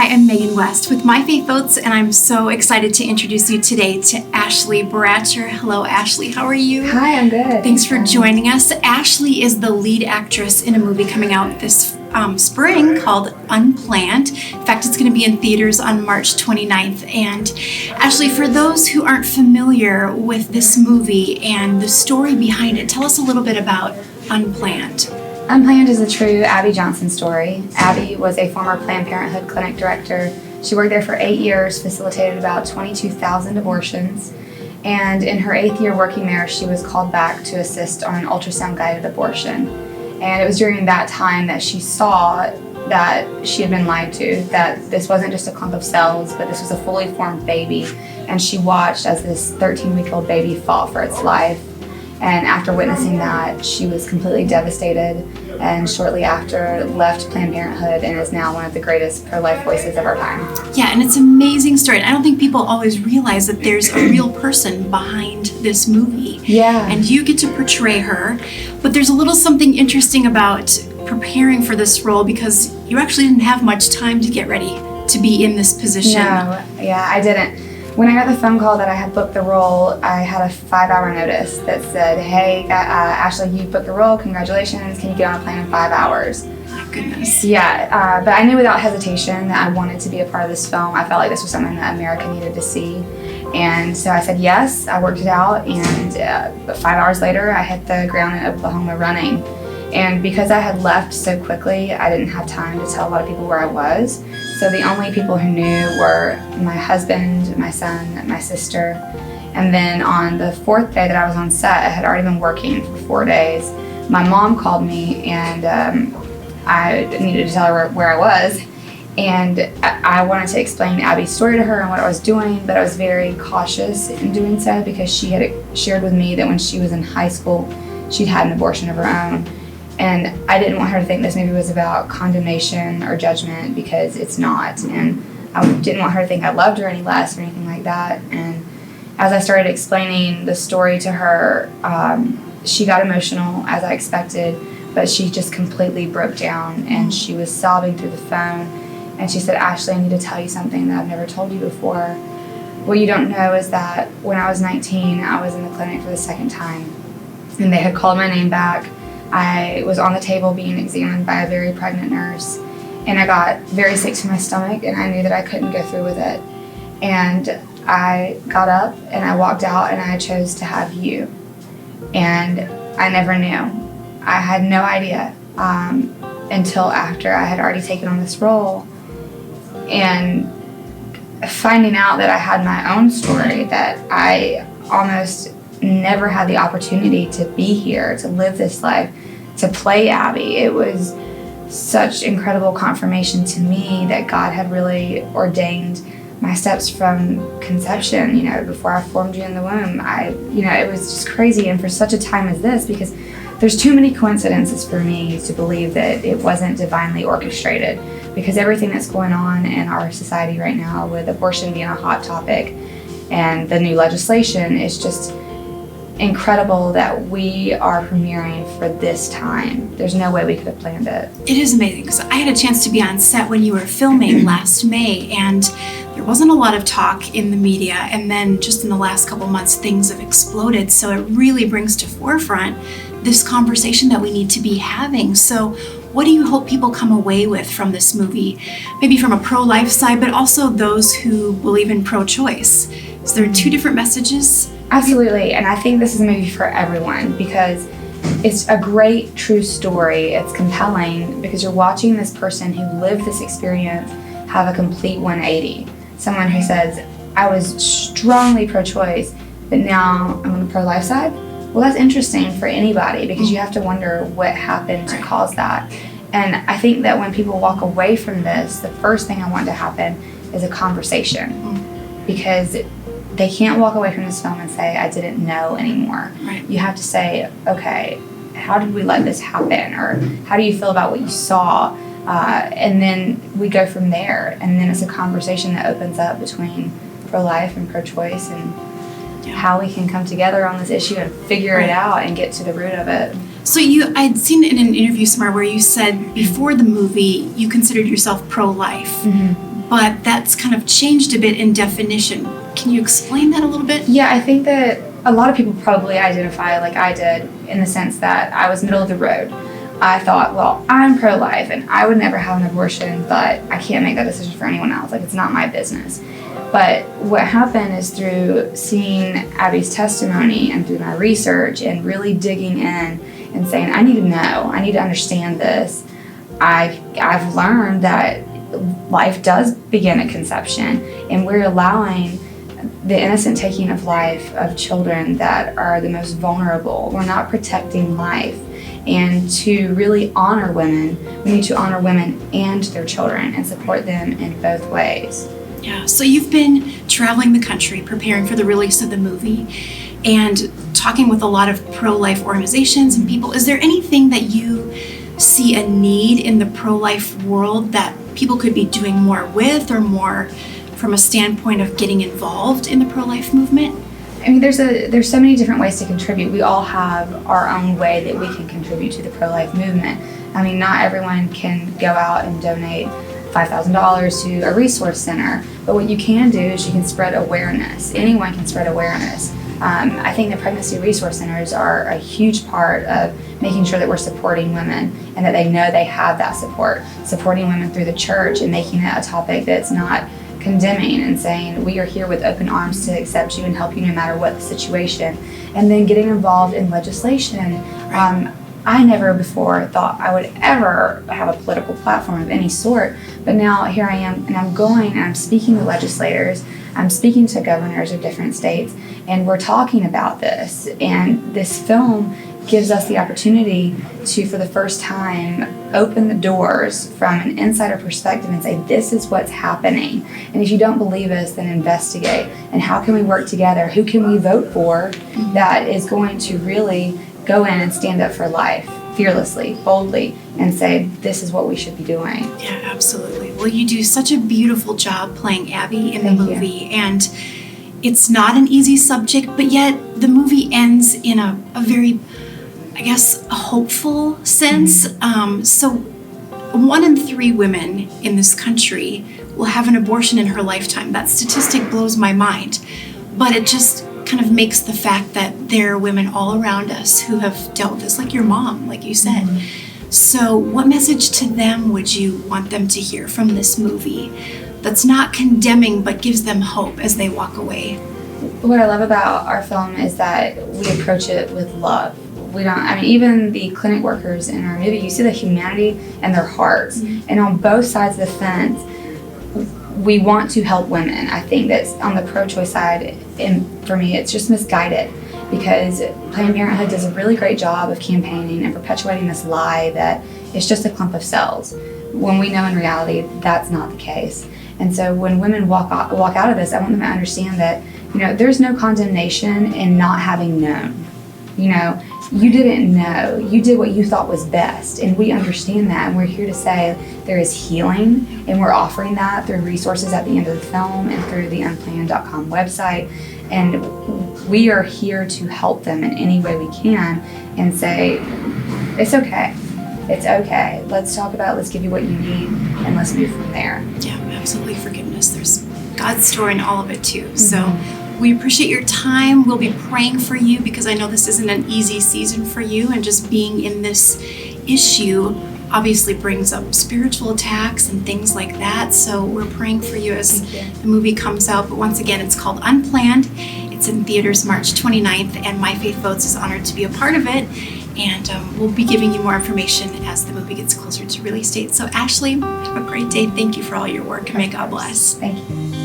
I am Megan West with My Faith Votes, and I'm so excited to introduce you today to Ashley Bratcher. Hello, Ashley. How are you? Hi, I'm good. Thanks for joining us. Ashley is the lead actress in a movie coming out this spring called Unplanned. In fact, it's going to be in theaters on March 29th. And Ashley, for those who aren't familiar with this movie and the story behind it, tell us a little bit about Unplanned. Unplanned is a true Abby Johnson story. Abby was a former Planned Parenthood clinic director. She worked there for 8 years, facilitated about 22,000 abortions. And in her 8th year working there, she was called back to assist on an ultrasound-guided abortion. And it was during that time that she saw that she had been lied to, that this wasn't just a clump of cells, but this was a fully formed baby. And she watched as this 13-week-old baby fought for its life. And after witnessing that, she was completely devastated, and shortly after left Planned Parenthood and is now one of the greatest pro-life voices of our time. Yeah, and it's an amazing story. And I don't think people always realize that there's a real person behind this movie. Yeah. And you get to portray her, but there's a little something interesting about preparing for this role because you actually didn't have much time to get ready to be in this position. No, yeah, I didn't. When I got the phone call that I had booked the role, I had a 5-hour notice that said, hey, Ashley, you booked the role, congratulations, can you get on a plane in 5 hours? My goodness. Yeah, but I knew without hesitation that I wanted to be a part of this film. I felt like this was something that America needed to see. And so I said yes, I worked it out, and 5 hours later, I hit the ground in Oklahoma running. And because I had left so quickly, I didn't have time to tell a lot of people where I was. So the only people who knew were my husband, my son, my sister. And then on the 4th day that I was on set, I had already been working for 4 days. My mom called me, and I needed to tell her where I was. And I wanted to explain Abby's story to her and what I was doing, but I was very cautious in doing so because she had shared with me that when she was in high school, she'd had an abortion of her own. And I didn't want her to think this movie was about condemnation or judgment, because it's not. And I didn't want her to think I loved her any less or anything like that. And as I started explaining the story to her, she got emotional, as I expected, but she just completely broke down, and she was sobbing through the phone. And she said, Ashley, I need to tell you something that I've never told you before. What you don't know is that when I was 19, I was in the clinic for the second time, and they had called my name back. I was on the table being examined by a very pregnant nurse, and I got very sick to my stomach, and I knew that I couldn't go through with it. And I got up and I walked out, and I chose to have you. And I never knew. I had no idea until after I had already taken on this role, and finding out that I had my own story, that I almost never had the opportunity to be here, to live this life, to play Abby. It was such incredible confirmation to me that God had really ordained my steps from conception, before I formed you in the womb. It was just crazy. And for such a time as this, because there's too many coincidences for me to believe that it wasn't divinely orchestrated, because everything that's going on in our society right now, with abortion being a hot topic and the new legislation, is just incredible that we are premiering for this time. There's no way we could have planned it. It is amazing, because I had a chance to be on set when you were filming last May, and there wasn't a lot of talk in the media, and then just in the last couple months things have exploded, so it really brings to forefront this conversation that we need to be having. So what do you hope people come away with from this movie, maybe from a pro-life side, but also those who believe in pro-choice? Is there two different messages? Absolutely, and I think this is a movie for everyone, because it's a great true story. It's compelling because you're watching this person who lived this experience have a complete 180. Someone who says, I was strongly pro-choice, but now I'm on the pro-life side. Well, that's interesting for anybody, because you have to wonder what happened to cause that. And I think that when people walk away from this, the first thing I want to happen is a conversation, because they can't walk away from this film and say, I didn't know anymore. Right. You have to say, okay, how did we let this happen? Or how do you feel about what you saw? And then we go from there. And then it's a conversation that opens up between pro-life and pro-choice, and how we can come together on this issue and figure it out and get to the root of it. So I'd seen in an interview somewhere where you said before the movie you considered yourself pro-life. Mm-hmm. but that's kind of changed a bit in definition. Can you explain that a little bit? Yeah, I think that a lot of people probably identify like I did in the sense that I was middle of the road. I thought, well, I'm pro-life and I would never have an abortion, but I can't make that decision for anyone else. Like, it's not my business. But what happened is through seeing Abby's testimony and through my research and really digging in and saying, I need to know, I need to understand this, I've learned that life does begin at conception, and we're allowing the innocent taking of life of children that are the most vulnerable. We're not protecting life. And to really honor women, we need to honor women and their children and support them in both ways. Yeah, so you've been traveling the country preparing for the release of the movie and talking with a lot of pro-life organizations and people. Is there anything that you see a need in the pro-life world that people could be doing more with, or more from a standpoint of getting involved in the pro-life movement? I mean, there's so many different ways to contribute. We all have our own way that we can contribute to the pro-life movement. I mean, not everyone can go out and donate $5,000 to a resource center, but what you can do is you can spread awareness. Anyone can spread awareness. I think the pregnancy resource centers are a huge part of making sure that we're supporting women and that they know they have that support. Supporting women through the church and making it a topic that's not condemning and saying, we are here with open arms to accept you and help you no matter what the situation. And then getting involved in legislation. I never before thought I would ever have a political platform of any sort, but now here I am, and I'm going and I'm speaking to legislators, I'm speaking to governors of different states, and we're talking about this. And this film gives us the opportunity to, for the first time, open the doors from an insider perspective and say, this is what's happening. And if you don't believe us, then investigate. And how can we work together? Who can we vote for that is going to really go in and stand up for life fearlessly, boldly, and say, this is what we should be doing? Yeah, absolutely. Well, you do such a beautiful job playing Abby in the movie. And it's not an easy subject, but yet the movie ends in a very, I guess, a hopeful sense. So 1 in 3 women in this country will have an abortion in her lifetime. That statistic blows my mind. But it just kind of makes the fact that there are women all around us who have dealt with this, like your mom, like you said. So what message to them would you want them to hear from this movie that's not condemning but gives them hope as they walk away? What I love about our film is that we approach it with love. We don't, I mean, even the clinic workers in our movie, you see the humanity and their hearts. And on both sides of the fence, we want to help women. I think that's on the pro-choice side, and for me, it's just misguided, because Planned Parenthood does a really great job of campaigning and perpetuating this lie that it's just a clump of cells, when we know in reality that's not the case. And so when women walk out of this, I want them to understand that, you know, there's no condemnation in not having known. You know, you didn't know. You did what you thought was best, and we understand that, and we're here to say there is healing, and we're offering that through resources at the end of the film and through the Unplanned.com website, and we are here to help them in any way we can and say, it's okay. It's okay. Let's talk about it. Let's give you what you need, and let's move from there. Yeah, absolutely. Forgiveness. There's God's story in all of it too. So we appreciate your time. We'll be praying for you, because I know this isn't an easy season for you, and just being in this issue obviously brings up spiritual attacks and things like that. So we're praying for you as the movie comes out. But once again, it's called Unplanned. It's in theaters March 29th, and My Faith Votes is honored to be a part of it. And we'll be giving you more information as the movie gets closer to release date. So Ashley, have a great day. Thank you for all your work, and may God bless. Thank you.